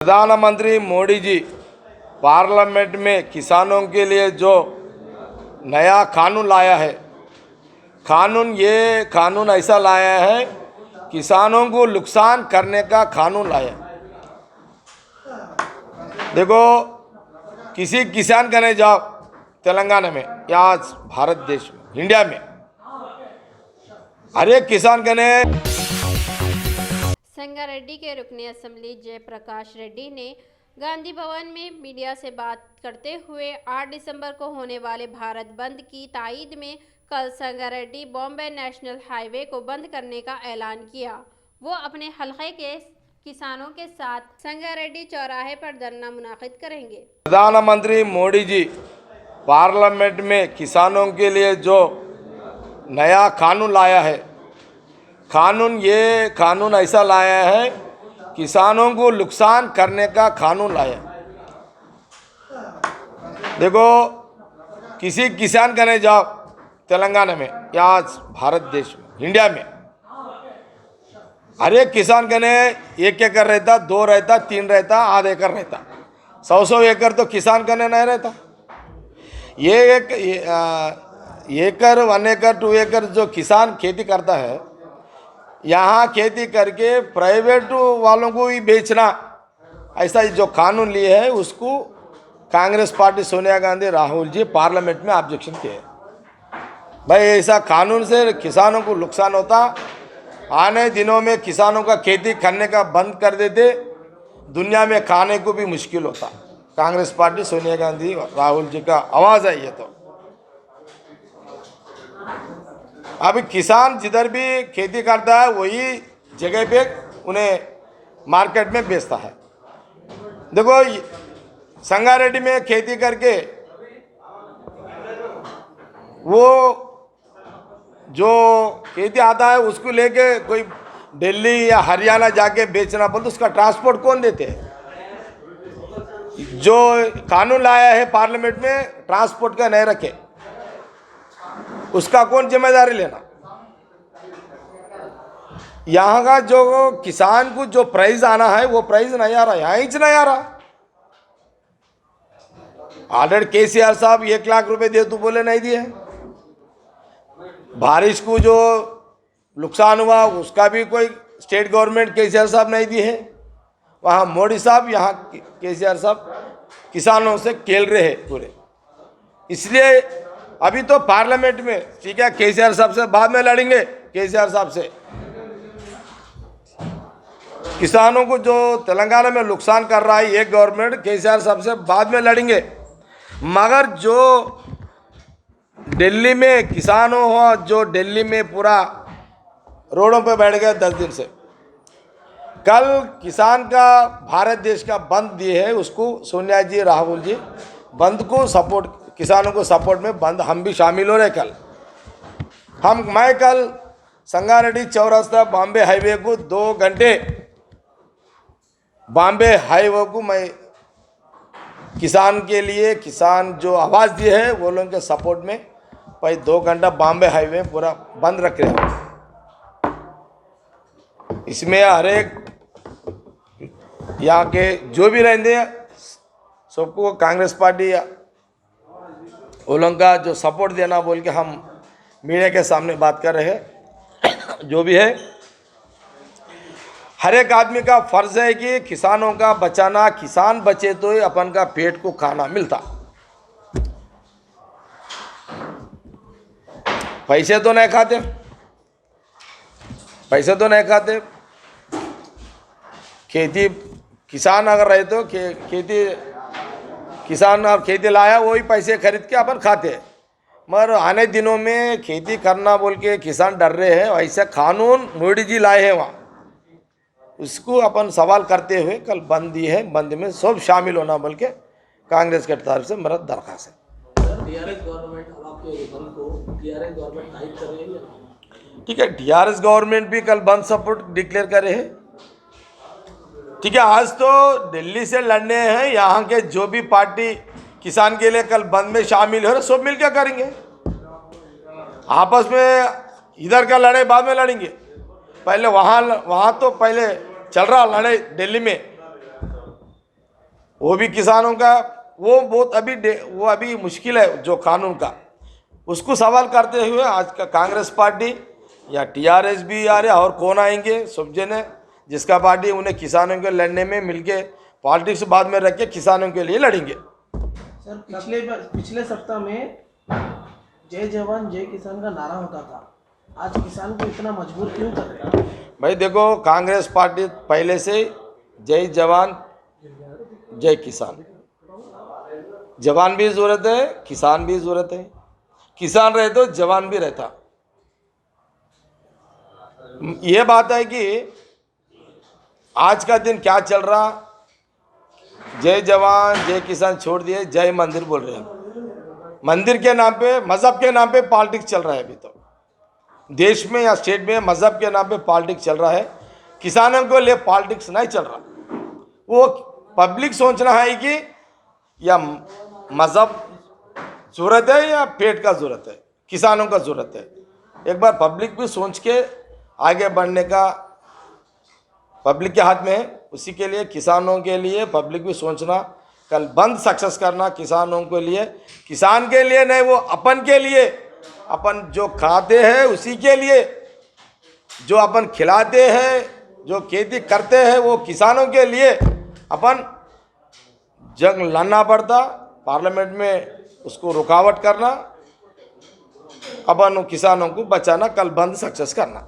प्रधानमंत्री मोदी जी पार्लियामेंट में किसानों के लिए जो नया कानून लाया है, ये कानून ऐसा लाया है, किसानों को नुकसान करने का कानून लाया। देखो, किसी किसान का नहीं जाओ तेलंगाना में या भारत देश में, इंडिया में, हर एक किसान का ने संगारेड्डी के रुकने असेंबली जयप्रकाश रेड्डी ने गांधी भवन में मीडिया से बात करते हुए 8 दिसंबर को होने वाले भारत बंद की ताईद में कल संगारेड्डी बॉम्बे नेशनल हाईवे को बंद करने का ऐलान किया। वो अपने हलके के किसानों के साथ संगारेड्डी चौराहे पर धरना मुनाकिद करेंगे। प्रधानमंत्री मोदी जी पार्लियामेंट में किसानों के लिए जो नया कानून लाया है, ये कानून ऐसा लाया है, किसानों को नुकसान करने का कानून लाया। देखो, किसी किसान का नहीं जाओ तेलंगाना में या भारत देश में, इंडिया में, हर एक किसान का ने 1 एकड़ रहता, 2 रहता, 3 रहता, आधा एकड़ रहता, 100 एकड़ तो किसान का नहीं रहता। ये एक एकड़, 1 एकड़, 2 एकड़ जो किसान खेती करता है, यहाँ खेती करके प्राइवेट वालों को भी बेचना, ऐसा जो कानून लिए है, उसको कांग्रेस पार्टी सोनिया गांधी, राहुल जी पार्लियामेंट में ऑब्जेक्शन किए। भाई, ऐसा कानून से किसानों को नुकसान होता, आने दिनों में किसानों का खेती करने का बंद कर देते, दुनिया में खाने को भी मुश्किल होता। कांग्रेस पार्टी सोनिया गांधी, राहुल जी का आवाज़ है ये। तो अभी किसान जिधर भी खेती करता है, वही जगह पे उन्हें मार्केट में बेचता है। देखो, संगारेड्डी में खेती करके वो जो खेती आता है, उसको लेके कोई दिल्ली या हरियाणा जाके बेचना पड़ता, उसका ट्रांसपोर्ट कौन देते हैं? जो कानून लाया है पार्लियामेंट में, ट्रांसपोर्ट का नहीं रखे, उसका कौन जिम्मेदारी लेना? यहाँ का जो किसान को जो प्राइस आना है, वो प्राइस नहीं आ रहा, यहाँ ही नहीं आ रहा। ऑर्डर केसीआर साहब 1 लाख रुपए दे तो बोले नहीं दिए। बारिश को जो नुकसान हुआ, उसका भी कोई स्टेट गवर्नमेंट केसीआर साहब नहीं दिए है। वहाँ मोदी साहब, यहाँ केसीआर साहब किसानों से खेल रहे हैं पूरे। इसलिए अभी तो पार्लियामेंट में, ठीक है, केसीआर साहब से बाद में लड़ेंगे। केसीआर साहब से किसानों को जो तेलंगाना में नुकसान कर रहा है ये गवर्नमेंट, केसीआर साहब से बाद में लड़ेंगे। मगर जो दिल्ली में किसानों हो, जो दिल्ली में पूरा रोडों पे बैठ गए 10 दिन से, कल किसान का भारत देश का बंद दिए है, उसको सोनिया जी, राहुल जी बंद को सपोर्ट, किसानों को सपोर्ट में बंद हम भी शामिल हो रहे। कल मैं कल संगारेड्डी चौरास्ता बॉम्बे हाईवे को 2 घंटे, बॉम्बे हाईवे को मैं किसान के लिए, किसान जो आवाज़ दिए है वो लोगों के सपोर्ट में भाई 2 घंटा बॉम्बे हाईवे पूरा बंद रख रहे हैं। इसमें हर एक यहाँ के जो भी रहते हैं, सबको कांग्रेस पार्टी वो लोगों का जो सपोर्ट देना बोल के हम मीडिया के सामने बात कर रहे हैं। जो भी है, हर एक आदमी का फर्ज है कि किसानों का बचाना, किसान बचे तो ही अपन का पेट को खाना मिलता। पैसे तो नहीं खाते, खेती किसान अगर रहे तो खेती, किसान और खेती लाया, वही पैसे खरीद के अपन खाते हैं। मगर आने दिनों में खेती करना बोल के किसान डर रहे हैं। ऐसा कानून मोदी जी लाए हैं, वहाँ उसको अपन सवाल करते हुए कल बंद दी है। बंद में सब शामिल होना बोल के कांग्रेस के तरफ से मेरा दरख्वास्त है। ठीक है, टीआरएस गवर्नमेंट भी कल बंद सपोर्ट डिक्लेयर करे है। ठीक है, आज तो दिल्ली से लड़ने हैं, यहाँ के जो भी पार्टी किसान के लिए कल बंद में शामिल हो रहे, सब मिलकर करेंगे। आपस में इधर का लड़ाई बाद में लड़ेंगे, पहले वहाँ तो पहले चल रहा लड़ाई दिल्ली में, वो भी किसानों का, वो बहुत अभी मुश्किल है जो कानून का, उसको सवाल करते हुए आज का कांग्रेस पार्टी या टीआरएस भी आ रहे और कौन आएंगे समझे ने, जिसका पार्टी उन्हें किसानों के लड़ने में मिलके पॉलिटिक्स बाद में रख के किसानों के लिए लड़ेंगे। सर पिछले सप्ताह में जय जवान जय किसान का नारा होता था, आज किसान को इतना मजबूर क्यों कर रहे हैं? भाई देखो, कांग्रेस पार्टी पहले से जय जवान जय किसान, जवान भी ज़रूरत है, किसान भी ज़रूरत है, किसान रहे तो जवान भी रहता। ये बात है कि आज का दिन क्या चल रहा, जय जवान जय किसान छोड़ दिए, जय मंदिर बोल रहे हैं। मंदिर के नाम पे, मज़हब के नाम पे पॉलिटिक्स चल रहा है अभी तो देश में या स्टेट में, मज़हब के नाम पे पॉलिटिक्स चल रहा है, किसानों को लिए पॉलिटिक्स नहीं चल रहा। वो पब्लिक सोचना है कि या मज़हब ज़रूरत है या पेट का ज़रूरत है, किसानों का ज़रूरत है। एक बार पब्लिक भी सोच के आगे बढ़ने का पब्लिक के हाथ में है, उसी के लिए किसानों के लिए पब्लिक भी सोचना, कल बंद सक्सेस करना किसानों के लिए, किसान के लिए नहीं, वो अपन के लिए, अपन जो खाते हैं उसी के लिए, जो अपन खिलाते हैं, जो खेती करते हैं वो किसानों के लिए अपन जंग लड़ना पड़ता, पार्लियामेंट में उसको रुकावट करना, अपन किसानों को बचाना, कल बंद सक्सेस करना।